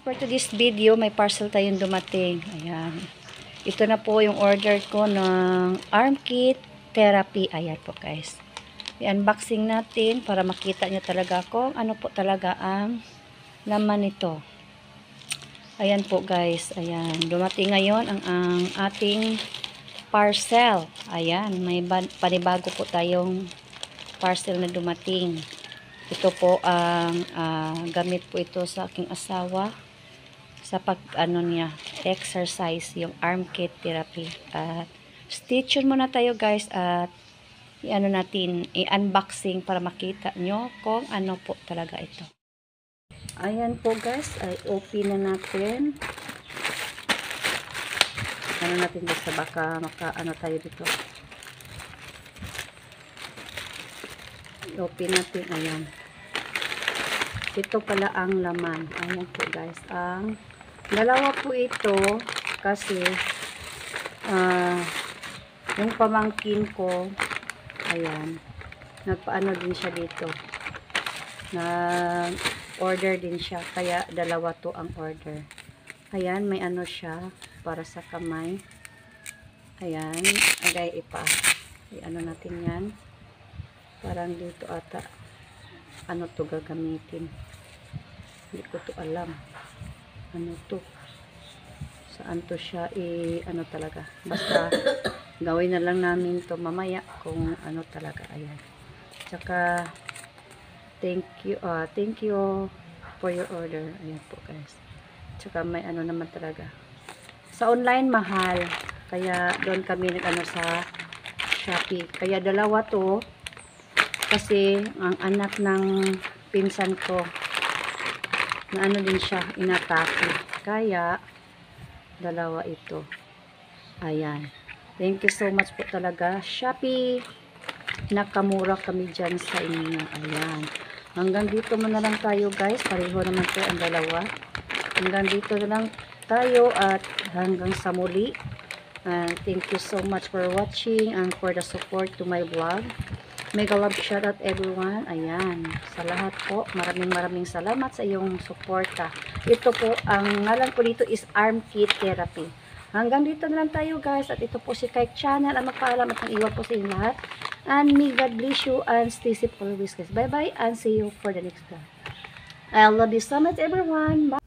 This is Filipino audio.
for today's video, may parcel tayong dumating. Ayan. Ito na po yung order ko ng arm kit therapy. Ayan po guys. I-unboxing natin para makita nyo talaga kung ano po talaga ang laman nito. Ayan po guys. Ayan. Dumating ngayon ang ating parcel. Ayan. May panibago po tayong parcel na dumating. Ito po ang gamit po ito sa aking asawa sa niya, exercise, yung arm kit therapy. At stay tuned muna tayo guys at i-unboxing para makita nyo kung ano po talaga ito. Ayan po guys, ay open na natin. Natin basta baka tayo dito. I-open natin, ayan. Ito pala ang laman. Ayan po guys, ang dalawa po ito kasi yung pamangkin ko, ayan, nagpaano din siya dito, nag-order din siya, kaya dalawa to ang order. Ayan, may ano siya para sa kamay. Ayan, agay ano natin yan, parang dito ata ano to gagamitin, hindi ko to alam ano to, saan to siya ano talaga, basta gawin na lang namin to mamaya kung ano talaga. Ayan, tsaka thank you for your order. Ayan po guys, tsaka may ano naman talaga sa online mahal, kaya doon kami nag sa Shopee, kaya dalawa to kasi ang anak ng pinsan ko na ano din siya, inatake, kaya dalawa ito. Ayan, thank you so much po talaga Shopee, nakamura kami dyan sa inyo. Ayan, hanggang dito muna lang tayo guys, pareho naman po ang dalawa. Hanggang dito na lang tayo at hanggang sa muli. Thank you so much for watching and for the support to my vlog. Mega love shout out everyone. Ayan, sa lahat po, maraming salamat sa iyong suporta. Ito po, ang ngalan ko dito is arm kit therapy. Hanggang dito na lang tayo guys, at ito po si Kike Channel ang magpaalam at ang iwan po sa inyo lahat. And may God bless you and stay safe always guys. Bye bye and see you for the next vlog. I love you so much everyone. Bye.